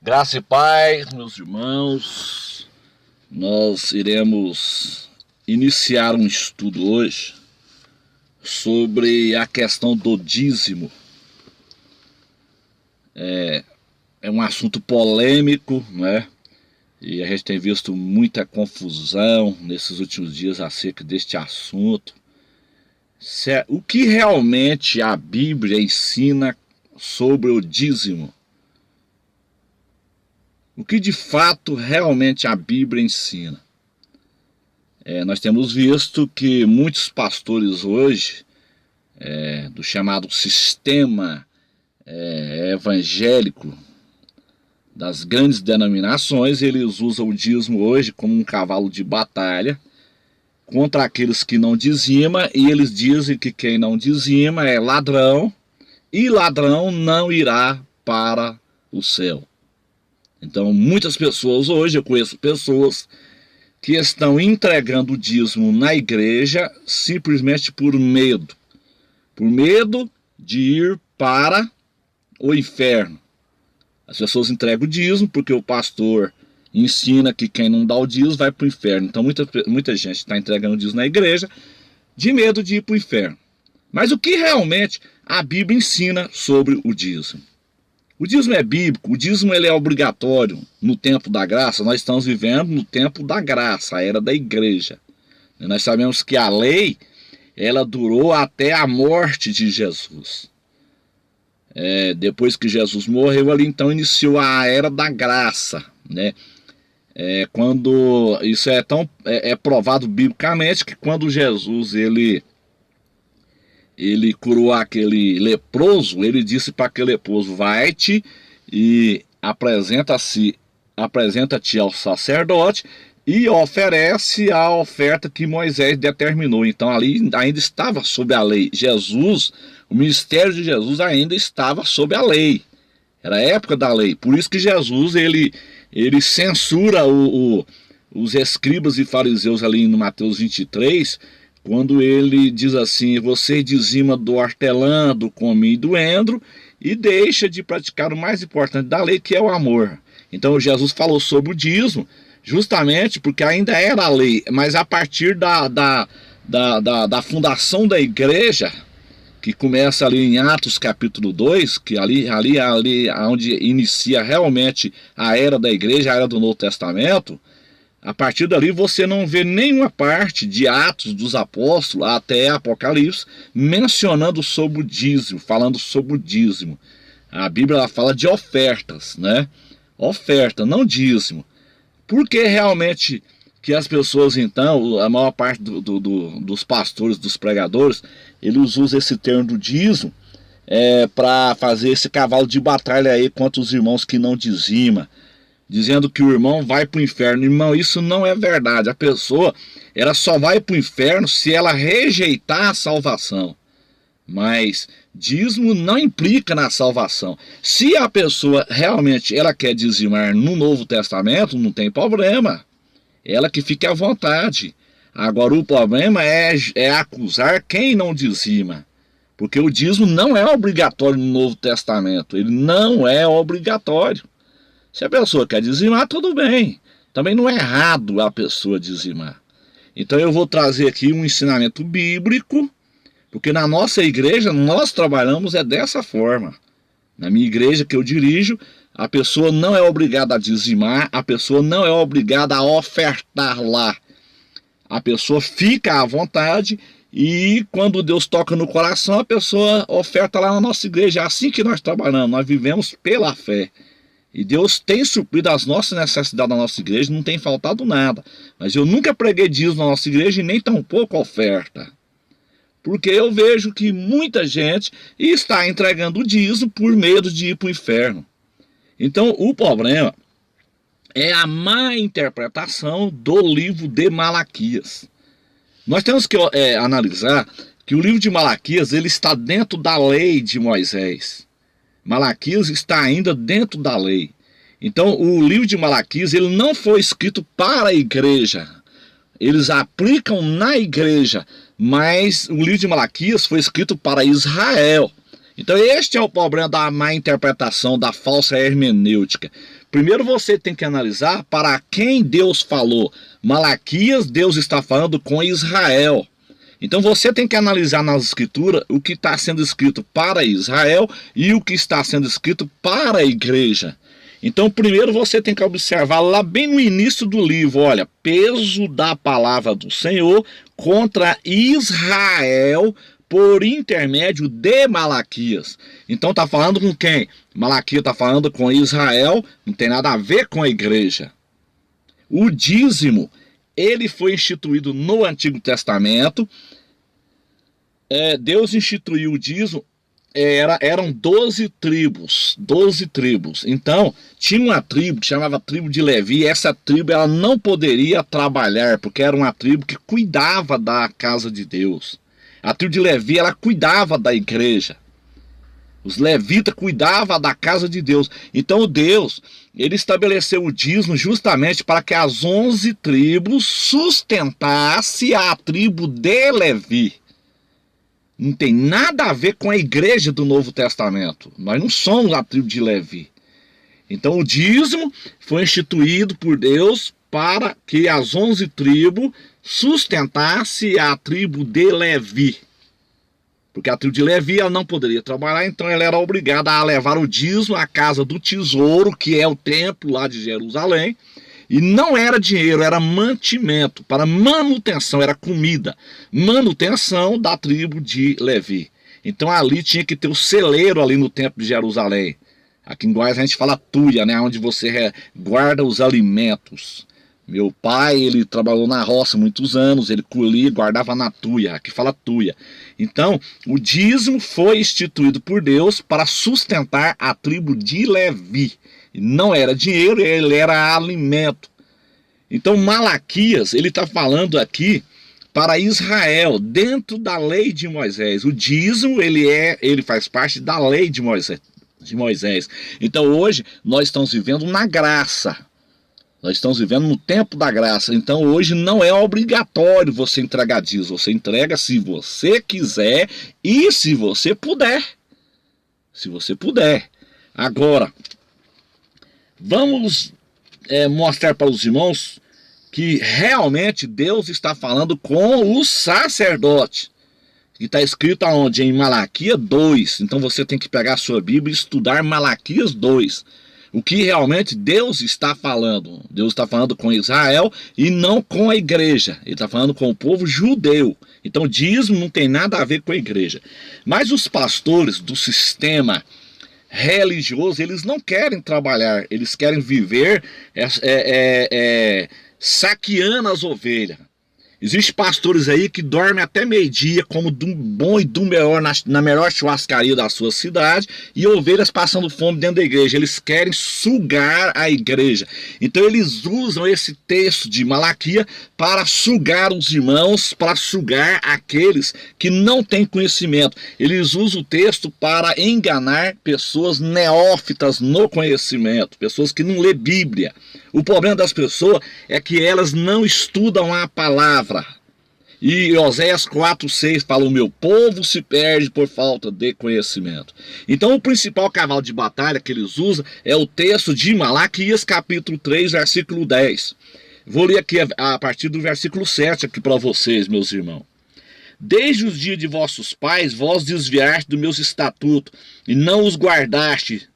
Graça e paz, meus irmãos. Nós iremos iniciar um estudo hoje sobre a questão do dízimo. É um assunto polêmico, né? E a gente tem visto muita confusão nesses últimos dias acerca deste assunto. O que realmente a Bíblia ensina sobre o dízimo? O que de fato realmente a Bíblia ensina? Nós temos visto que muitos pastores hoje, do chamado sistema evangélico das grandes denominações, eles usam o dízimo hoje como um cavalo de batalha contra aqueles que não dizima, e eles dizem que quem não dizima é ladrão, e ladrão não irá para o céu. Então, muitas pessoas hoje, eu conheço pessoas que estão entregando o dízimo na igreja simplesmente por medo de ir para o inferno. As pessoas entregam o dízimo porque o pastor ensina que quem não dá o dízimo vai para o inferno. Então, muita gente está entregando o dízimo na igreja de medo de ir para o inferno. Mas o que realmente a Bíblia ensina sobre o dízimo? O dízimo é bíblico, o dízimo ele é obrigatório no tempo da graça. Nós estamos vivendo no tempo da graça, a era da igreja. Nós sabemos que a lei, ela durou até a morte de Jesus. Depois que Jesus morreu, ali então iniciou a era da graça, né? Quando isso é provado biblicamente, que quando Jesus ele curou aquele leproso, ele disse para aquele leproso: vai-te e apresenta-te ao sacerdote e oferece a oferta que Moisés determinou. Então ali ainda estava sob a lei. O ministério de Jesus ainda estava sob a lei. Era a época da lei. Por isso que Jesus ele censura os escribas e fariseus ali no Mateus 23, quando ele diz assim: você dizima do hortelã, do cominho e do endro, e deixa de praticar o mais importante da lei, que é o amor. Então Jesus falou sobre o dízimo, justamente porque ainda era a lei, mas a partir da fundação da igreja, que começa ali em Atos capítulo 2, que ali onde inicia realmente a era da igreja, a era do Novo Testamento. A partir dali você não vê nenhuma parte de Atos dos Apóstolos até Apocalipse mencionando sobre o dízimo, falando sobre o dízimo. A Bíblia ela fala de ofertas, né? Oferta, não dízimo. Por que realmente que as pessoas então, a maior parte dos pastores, dos pregadores, eles usam esse termo do dízimo para fazer esse cavalo de batalha aí contra os irmãos que não dizima, dizendo que o irmão vai para o inferno? Irmão, isso não é verdade. A pessoa ela só vai para o inferno se ela rejeitar a salvação. Mas dízimo não implica na salvação. Se a pessoa realmente ela quer dizimar no Novo Testamento, não tem problema. Ela que fique à vontade. Agora o problema é acusar quem não dizima. Porque o dízimo não é obrigatório no Novo Testamento. Ele não é obrigatório. Se a pessoa quer dizimar, tudo bem. Também não é errado a pessoa dizimar. Então eu vou trazer aqui um ensinamento bíblico, porque na nossa igreja nós trabalhamos dessa forma. Na minha igreja que eu dirijo, a pessoa não é obrigada a dizimar, a pessoa não é obrigada a ofertar lá. A pessoa fica à vontade e quando Deus toca no coração, a pessoa oferta lá na nossa igreja. É assim que nós trabalhamos, nós vivemos pela fé. E Deus tem suprido as nossas necessidades na nossa igreja, não tem faltado nada. Mas eu nunca preguei dízimo na nossa igreja e nem tampouco oferta. Porque eu vejo que muita gente está entregando o dízimo por medo de ir para o inferno. Então o problema é a má interpretação do livro de Malaquias. Nós temos que analisar que o livro de Malaquias ele está dentro da lei de Moisés. Malaquias está ainda dentro da lei. Então o livro de Malaquias ele não foi escrito para a igreja. Eles aplicam na igreja, mas o livro de Malaquias foi escrito para Israel. Então este é o problema da má interpretação, da falsa hermenêutica. Primeiro você tem que analisar para quem Deus falou. Malaquias, Deus está falando com Israel. Então você tem que analisar nas escrituras o que está sendo escrito para Israel e o que está sendo escrito para a igreja. Então primeiro você tem que observar lá bem no início do livro, olha, peso da palavra do Senhor contra Israel por intermédio de Malaquias. Então está falando com quem? Malaquias está falando com Israel, não tem nada a ver com a igreja. O dízimo, ele foi instituído no Antigo Testamento. Deus instituiu o dízimo, eram 12 tribos. Então, tinha uma tribo que chamava tribo de Levi, e essa tribo ela não poderia trabalhar, porque era uma tribo que cuidava da casa de Deus. A tribo de Levi, ela cuidava da igreja. Os levitas cuidavam da casa de Deus. Então Deus, ele estabeleceu o dízimo justamente para que as 11 tribos sustentassem a tribo de Levi. Não tem nada a ver com a igreja do Novo Testamento. Nós não somos a tribo de Levi. Então o dízimo foi instituído por Deus para que as 11 tribos sustentassem a tribo de Levi. Porque a tribo de Levi ela não poderia trabalhar, então ela era obrigada a levar o dízimo à casa do tesouro, que é o templo lá de Jerusalém. E não era dinheiro, era mantimento, para manutenção, era comida. Manutenção da tribo de Levi. Então ali tinha que ter o celeiro ali no templo de Jerusalém. Aqui em Goiás a gente fala tuia, né? Onde você guarda os alimentos. Meu pai, ele trabalhou na roça muitos anos, ele colhia e guardava na tuia, aqui fala tuia. Então, o dízimo foi instituído por Deus para sustentar a tribo de Levi. Não era dinheiro, ele era alimento. Então, Malaquias, ele está falando aqui para Israel, dentro da lei de Moisés. O dízimo, ele faz parte da lei de Moisés. Então, hoje, nós estamos vivendo na graça. Nós estamos vivendo no tempo da graça. Então hoje não é obrigatório você entregar dízimo. Você entrega se você quiser e se você puder. Se você puder. Agora, vamos mostrar para os irmãos que realmente Deus está falando com o sacerdote. Que está escrito aonde? Em Malaquias 2. Então você tem que pegar a sua Bíblia e estudar Malaquias 2. O que realmente Deus está falando. Deus está falando com Israel e não com a igreja. Ele está falando com o povo judeu. Então dízimo não tem nada a ver com a igreja. Mas os pastores do sistema religioso, eles não querem trabalhar. Eles querem viver saqueando as ovelhas. Existem pastores aí que dormem até meio-dia, como do bom e do melhor na melhor churrascaria da sua cidade, e ovelhas passando fome dentro da igreja. Eles querem sugar a igreja. Então eles usam esse texto de Malaquias para sugar os irmãos, para sugar aqueles que não têm conhecimento. Eles usam o texto para enganar pessoas neófitas no conhecimento, pessoas que não lê Bíblia. O problema das pessoas é que elas não estudam a palavra. E Oséias 4:6 fala: o meu povo se perde por falta de conhecimento. Então o principal cavalo de batalha que eles usam é o texto de Malaquias capítulo 3, versículo 10. Vou ler aqui a partir do versículo 7 aqui para vocês, meus irmãos. Desde os dias de vossos pais, vós desviaste dos meus estatutos e não os guardaste.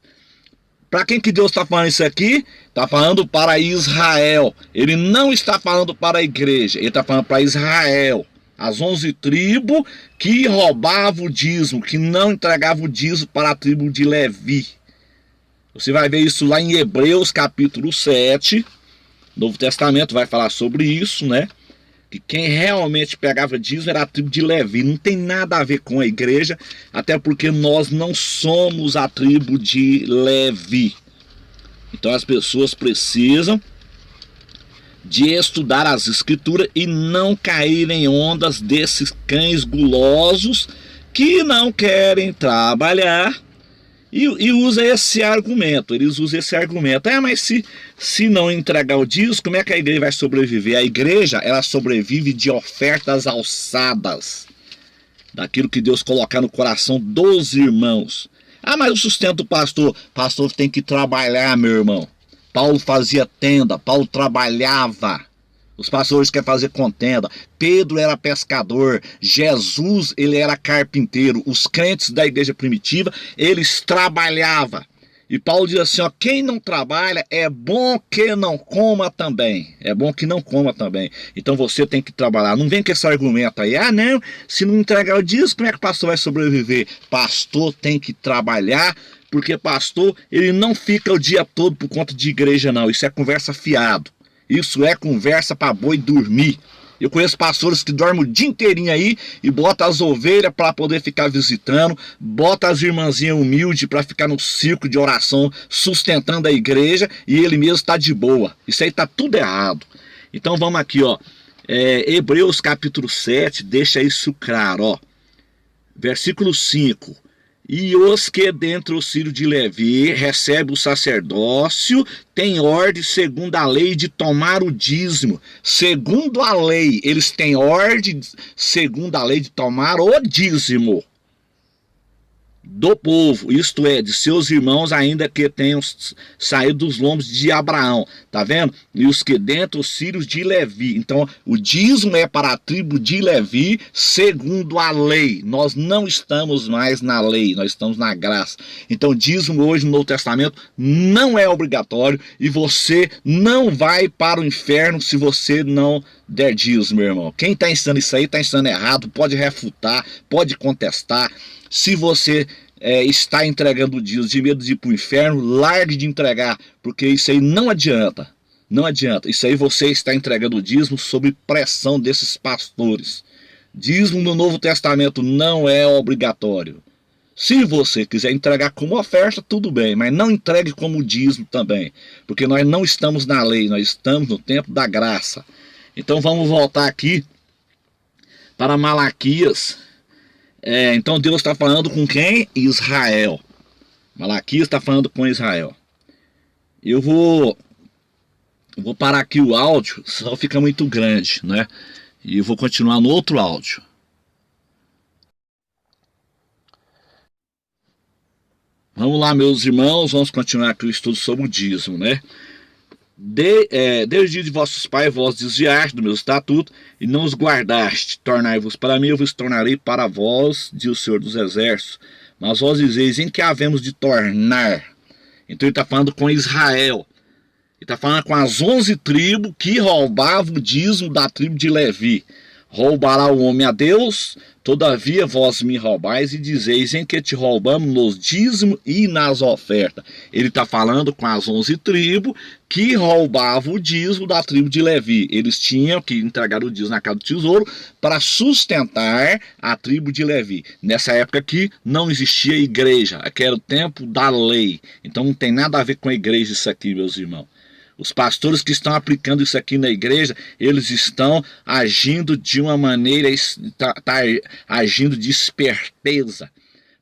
Para quem que Deus está falando isso aqui? Está falando para Israel. Ele não está falando para a igreja. Ele está falando para Israel. As 11 tribos que roubavam o dízimo, que não entregavam o dízimo para a tribo de Levi. Você vai ver isso lá em Hebreus capítulo 7. Novo Testamento vai falar sobre isso, né? Que quem realmente pegava dízimo era a tribo de Levi. Não tem nada a ver com a igreja, até porque nós não somos a tribo de Levi. Então as pessoas precisam de estudar as escrituras e não cair em ondas desses cães gulosos que não querem trabalhar. E usa esse argumento, eles usam esse argumento. Mas se não entregar o dízimo, como é que a igreja vai sobreviver? A igreja, ela sobrevive de ofertas alçadas. daquilo que Deus colocar no coração dos irmãos. Ah, mas o sustento do pastor tem que trabalhar, meu irmão. Paulo fazia tenda, Paulo trabalhava. Os pastores querem fazer contenda. Pedro era pescador, Jesus ele era carpinteiro. Os crentes da igreja primitiva, eles trabalhavam. E Paulo diz assim, ó, quem não trabalha é bom que não coma também. É bom que não coma também. Então você tem que trabalhar. Não vem com esse argumento aí, ah não, se não entregar o dízimo, como é que o pastor vai sobreviver? Pastor tem que trabalhar, porque pastor, ele não fica o dia todo por conta de igreja não. Isso é conversa fiado. Isso é conversa para boi dormir. Eu conheço pastores que dormem o dia inteirinho aí e botam as ovelhas para poder ficar visitando, bota as irmãzinhas humildes para ficar no círculo de oração sustentando a igreja e ele mesmo está de boa. Isso aí está tudo errado. Então vamos aqui, ó. Hebreus capítulo 7, deixa isso claro, ó. Versículo 5. E os que dentre os filhos de Levi recebem o sacerdócio, têm ordem segundo a lei de tomar o dízimo. Segundo a lei, eles têm ordem segundo a lei de tomar o dízimo do povo, isto é, de seus irmãos ainda que tenham saído dos lombos de Abraão, tá vendo? E os que dentre os filhos de Levi. Então o dízimo é para a tribo de Levi segundo a lei. Nós não estamos mais na lei, nós estamos na graça. Então dízimo hoje no Novo Testamento não é obrigatório e você não vai para o inferno se você não der dízimo, meu irmão. Quem está ensinando isso aí está ensinando errado, pode refutar, pode contestar. Se você está entregando o dízimo de medo de ir para o inferno, largue de entregar, porque isso aí não adianta. Não adianta. Isso aí você está entregando o dízimo sob pressão desses pastores. Dízimo no Novo Testamento não é obrigatório. Se você quiser entregar como oferta, tudo bem, mas não entregue como dízimo também, porque nós não estamos na lei, nós estamos no tempo da graça. Então vamos voltar aqui para Malaquias. Então Deus está falando com quem? Israel. Malaquias está falando com Israel. Eu vou parar aqui o áudio, senão fica muito grande, né? E eu vou continuar no outro áudio. Vamos lá, meus irmãos, vamos continuar aqui o estudo sobre o dízimo, né? Desde o dia de vossos pais vós desviaste do meu estatuto e não os guardaste. Tornai-vos para mim, eu vos tornarei para vós, diz o Senhor dos Exércitos. Mas vós dizeis, em que havemos de tornar? Então ele está falando com Israel. Ele está falando com as 11 tribos que roubavam o dízimo da tribo de Levi. Roubará o homem a Deus, todavia vós me roubais e dizeis em que te roubamos nos dízimos e nas ofertas. Ele está falando com as 11 tribos que roubavam o dízimo da tribo de Levi. Eles tinham que entregar o dízimo na casa do tesouro para sustentar a tribo de Levi. Nessa época aqui não existia igreja, aqui era o tempo da lei. Então não tem nada a ver com a igreja isso aqui, meus irmãos. Os pastores que estão aplicando isso aqui na igreja, eles estão agindo de uma maneira, agindo de esperteza.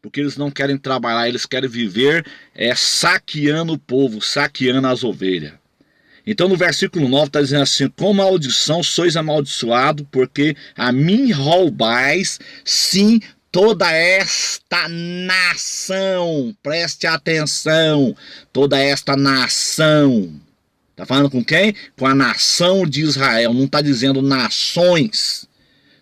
Porque eles não querem trabalhar, eles querem viver saqueando o povo, saqueando as ovelhas. Então no versículo 9 está dizendo assim, com maldição sois amaldiçoados, porque a mim roubais, sim, toda esta nação. Preste atenção, toda esta nação. Está falando com quem? Com a nação de Israel. Não está dizendo nações.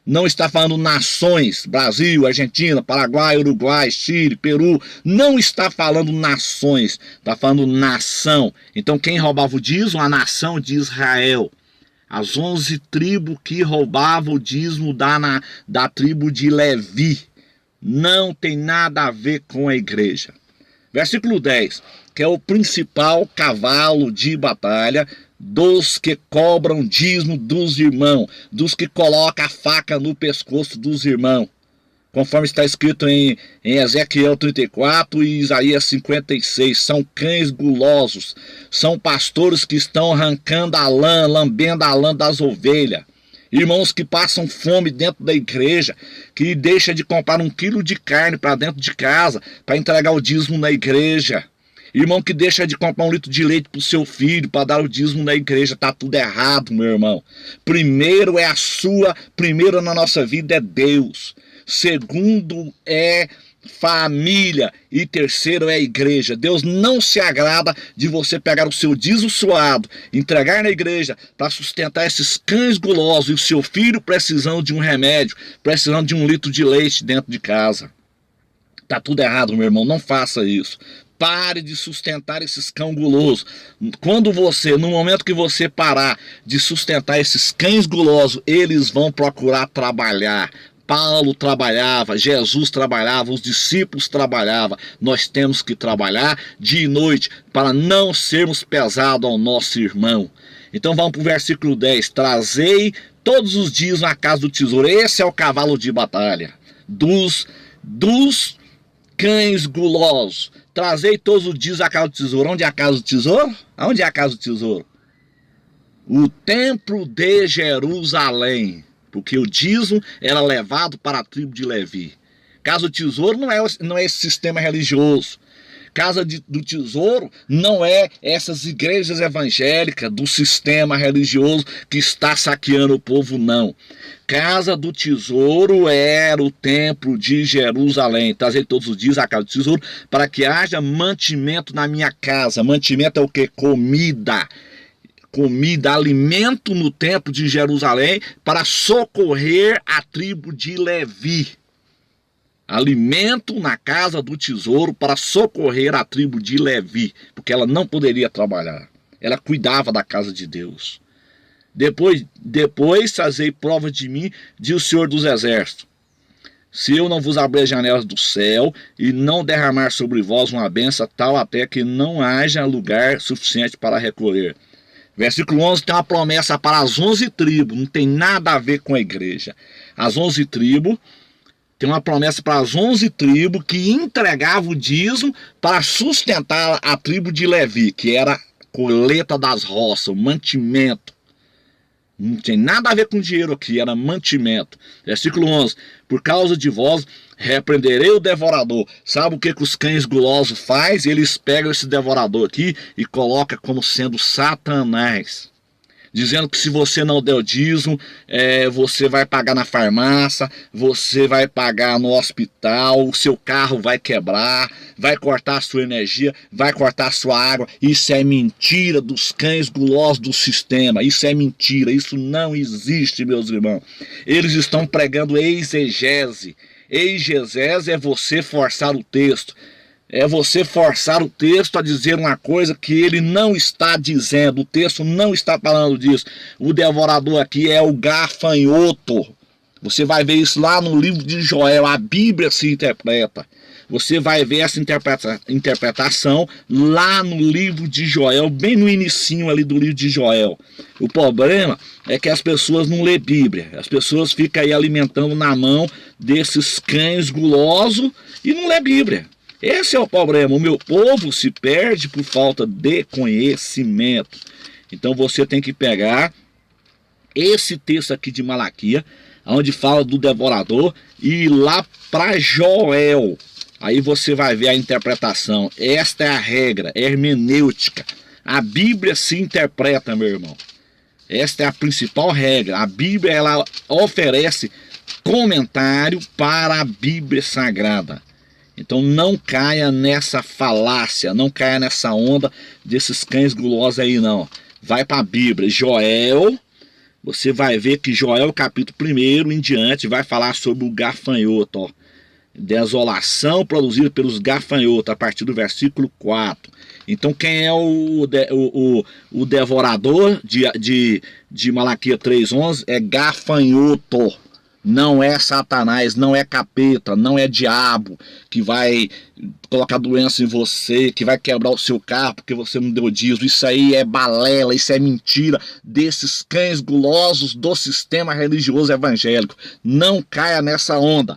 Não está falando nações. Brasil, Argentina, Paraguai, Uruguai, Chile, Peru. Não está falando nações. Está falando nação. Então quem roubava o dízimo? A nação de Israel. As 11 tribos que roubavam o dízimo da tribo de Levi. Não tem nada a ver com a igreja. Versículo 10. Que é o principal cavalo de batalha dos que cobram dízimo dos irmãos, dos que colocam a faca no pescoço dos irmãos, conforme está escrito em Ezequiel 34 e Isaías 56, são cães gulosos, são pastores que estão arrancando a lã, lambendo a lã das ovelhas, irmãos que passam fome dentro da igreja, que deixam de comprar 1 quilo de carne para dentro de casa, para entregar o dízimo na igreja, irmão que deixa de comprar 1 litro de leite para o seu filho, para dar o dízimo na igreja, está tudo errado, meu irmão. Primeiro na nossa vida é Deus. segundo é família e terceiro é a igreja. Deus não se agrada de você pegar o seu dízimo suado, entregar na igreja para sustentar esses cães gulosos e o seu filho precisando de um remédio, precisando de 1 litro de leite dentro de casa. Tá tudo errado, meu irmão, não faça isso. Pare de sustentar esses cães gulosos. No momento que você parar de sustentar esses cães gulosos, eles vão procurar trabalhar. Paulo trabalhava, Jesus trabalhava, os discípulos trabalhavam. Nós temos que trabalhar dia e noite para não sermos pesados ao nosso irmão. Então vamos para o versículo 10. Trazei todos os dias na casa do tesouro. Esse é o cavalo de batalha dos cães gulosos. Trazei todos os dias a casa do tesouro. Onde é a casa do tesouro? Onde é a casa do tesouro? O templo de Jerusalém. Porque o dízimo era levado para a tribo de Levi. Casa do tesouro não é esse sistema religioso. Casa do tesouro não é essas igrejas evangélicas do sistema religioso que está saqueando o povo, não. Casa do tesouro era o templo de Jerusalém. Trazer todos os dias a casa do tesouro para que haja mantimento na minha casa. Mantimento é o que? Comida, alimento no templo de Jerusalém para socorrer a tribo de Levi. Alimento na casa do tesouro para socorrer a tribo de Levi, porque ela não poderia trabalhar. Ela cuidava da casa de Deus. Depois fazei prova de mim, diz o Senhor dos Exércitos. Se eu não vos abrir as janelas do céu e não derramar sobre vós uma bênção tal até que não haja lugar suficiente para recolher. Versículo 11 tem uma promessa para as 11 tribos, não tem nada a ver com a igreja. As 11 tribos, tem uma promessa para as 11 tribos que entregavam o dízimo para sustentar a tribo de Levi, que era a colheita das roças, o mantimento. Não tem nada a ver com dinheiro aqui, era mantimento. Versículo 11, por causa de vós repreenderei o devorador. Sabe o que os cães gulosos fazem? Eles pegam esse devorador aqui e colocam como sendo Satanás. Dizendo que se você não der o dízimo, você vai pagar na farmácia, você vai pagar no hospital, o seu carro vai quebrar, vai cortar a sua energia, vai cortar a sua água. Isso é mentira dos cães gulosos do sistema. Isso é mentira, isso não existe, meus irmãos. Eles estão pregando exegese. Exegese é você forçar o texto. É você forçar o texto a dizer uma coisa que ele não está dizendo. O texto não está falando disso. O devorador aqui é o gafanhoto. Você vai ver isso lá no livro de Joel. A Bíblia se interpreta. Você vai ver essa interpretação lá no livro de Joel, bem no inicinho ali do livro de Joel. O problema é que as pessoas não lêem Bíblia. As pessoas ficam aí alimentando na mão desses cães gulosos e não lê Bíblia. Esse é o problema. O meu povo se perde por falta de conhecimento. Então você tem que pegar esse texto aqui de Malaquias, onde fala do devorador, e ir lá para Joel. Aí você vai ver a interpretação. Esta é a regra, é hermenêutica. A Bíblia se interpreta, meu irmão. Esta é a principal regra. A Bíblia, ela oferece comentário para a Bíblia Sagrada. Então não caia nessa falácia, não caia nessa onda desses cães gulosos aí não. Vai para a Bíblia, Joel, você vai ver que Joel capítulo 1 em diante vai falar sobre o gafanhoto, ó. Desolação produzida pelos gafanhotos, a partir do versículo 4. Então quem é o devorador de Malaquias 3:11 é gafanhoto. Não é Satanás, não é capeta, não é diabo que vai colocar doença em você, que vai quebrar o seu carro porque você não deu dízimo. Isso aí é balela, isso é mentira desses cães gulosos do sistema religioso evangélico. Não caia nessa onda.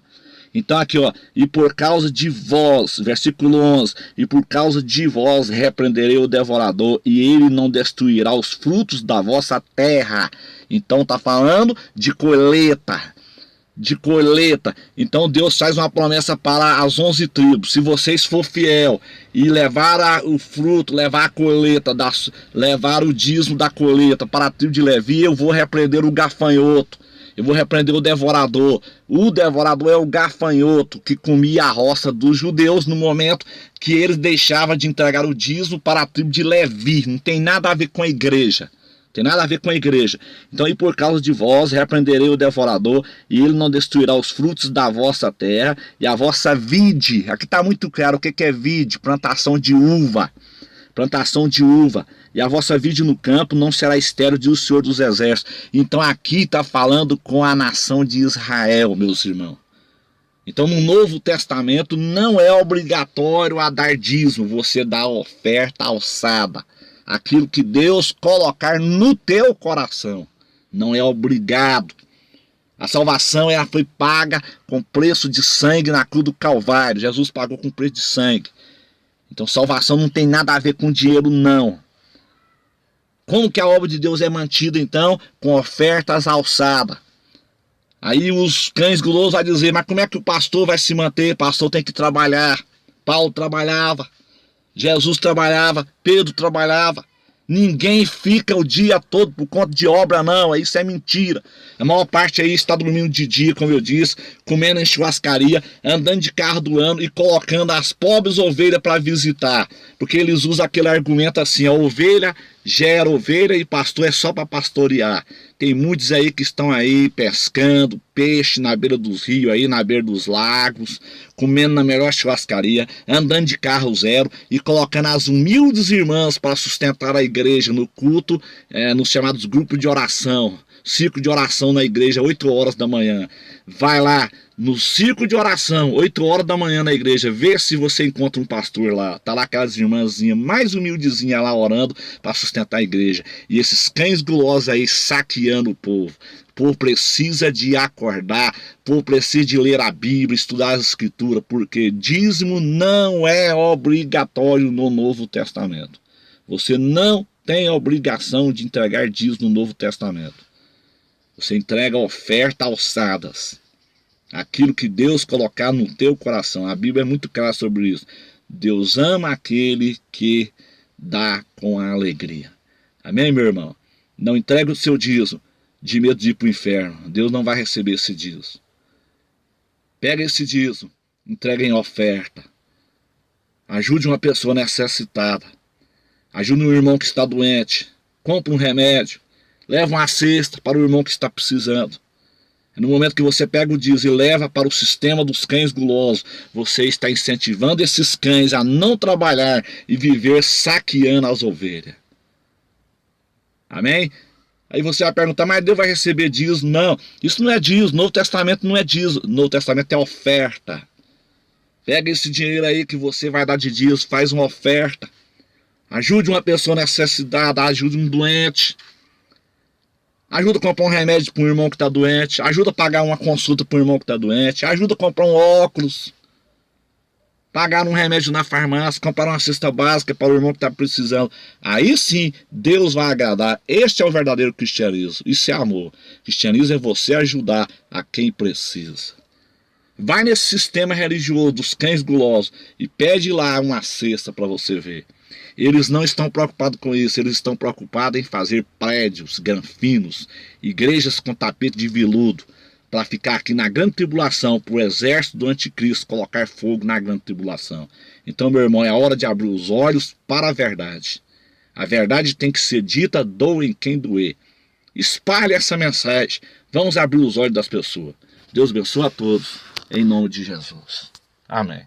Então aqui, ó, e por causa de vós, versículo 11, e por causa de vós repreenderei o devorador, e ele não destruirá os frutos da vossa terra. Então tá falando de colheita. Então Deus faz uma promessa para as 11 tribos. Se vocês for fiel e levar o fruto, levar a colheita, levar o dízimo da colheita para a tribo de Levi, eu vou repreender o gafanhoto. Eu vou repreender o devorador. O devorador é o gafanhoto que comia a roça dos judeus no momento que eles deixavam de entregar o dízimo para a tribo de Levi. Não tem nada a ver com a igreja. Não tem nada a ver com a igreja. Então, e por causa de vós, repreenderei o devorador, e ele não destruirá os frutos da vossa terra, e a vossa vide. Aqui está muito claro o que é vide: plantação de uva. Plantação de uva. E a vossa vide no campo não será estéril, diz o Senhor dos Exércitos. Então aqui está falando com a nação de Israel, meus irmãos. Então no Novo Testamento não é obrigatório a dar dízimo, você dá oferta alçada. Aquilo que Deus colocar no teu coração. Não é obrigado. A salvação foi paga com preço de sangue na cruz do Calvário. Jesus pagou com preço de sangue. Então salvação não tem nada a ver com dinheiro, não. Como que a obra de Deus é mantida, então? Com ofertas alçadas. Aí os cães gulosos vão dizer, mas como é que o pastor vai se manter? O pastor tem que trabalhar. Paulo trabalhava, Jesus trabalhava, Pedro trabalhava. Ninguém fica o dia todo por conta de obra, não. Isso é mentira. A maior parte aí está dormindo de dia, como eu disse, comendo em churrascaria, andando de carro do ano e colocando as pobres ovelhas para visitar. Porque eles usam aquele argumento assim, a ovelha gera ovelha e pastor é só para pastorear. Tem muitos aí que estão aí pescando peixe na beira dos rios, aí na beira dos lagos, comendo na melhor churrascaria, andando de carro zero e colocando as humildes irmãs para sustentar a igreja no culto, nos chamados grupos de oração. Círculo de oração na igreja, 8 horas da manhã. Vai lá no círculo de oração, 8 horas da manhã na igreja, vê se você encontra um pastor lá. Tá lá aquelas irmãzinhas mais humildezinhas lá orando para sustentar a igreja. E esses cães gulosos aí saqueando o povo. O povo precisa de acordar, o povo precisa de ler a Bíblia, estudar as escrituras, porque dízimo não é obrigatório no Novo Testamento. Você não tem a obrigação de entregar dízimo no Novo Testamento. Você entrega oferta alçadas. Aquilo que Deus colocar no teu coração. A Bíblia é muito clara sobre isso. Deus ama aquele que dá com a alegria. Amém, meu irmão? Não entregue o seu dízimo de medo de ir para o inferno. Deus não vai receber esse dízimo. Pega esse dízimo, entrega em oferta. Ajude uma pessoa necessitada. Ajude um irmão que está doente. Compre um remédio. Leva uma cesta para o irmão que está precisando. No momento que você pega o dízimo e leva para o sistema dos cães gulosos, você está incentivando esses cães a não trabalhar e viver saqueando as ovelhas. Amém? Aí você vai perguntar, mas Deus vai receber dízimo? Não, isso não é dízimo. Novo Testamento não é dízimo. Novo Testamento é oferta. Pega esse dinheiro aí que você vai dar de dízimo, faz uma oferta. Ajude uma pessoa necessitada, ajude um doente. Ajuda a comprar um remédio para um irmão que está doente. Ajuda a pagar uma consulta para um irmão que está doente. Ajuda a comprar um óculos. Pagar um remédio na farmácia. Comprar uma cesta básica para o irmão que está precisando. Aí sim, Deus vai agradar. Este é o verdadeiro cristianismo. Isso é amor. Cristianismo é você ajudar a quem precisa. Vai nesse sistema religioso dos cães gulosos e pede lá uma cesta para você ver. Eles não estão preocupados com isso, eles estão preocupados em fazer prédios, granfinos, igrejas com tapete de veludo, para ficar aqui na grande tribulação, para o exército do anticristo colocar fogo na grande tribulação. Então, meu irmão, é hora de abrir os olhos para a verdade. A verdade tem que ser dita, doem quem doer. Espalhe essa mensagem, vamos abrir os olhos das pessoas. Deus abençoe a todos, em nome de Jesus. Amém.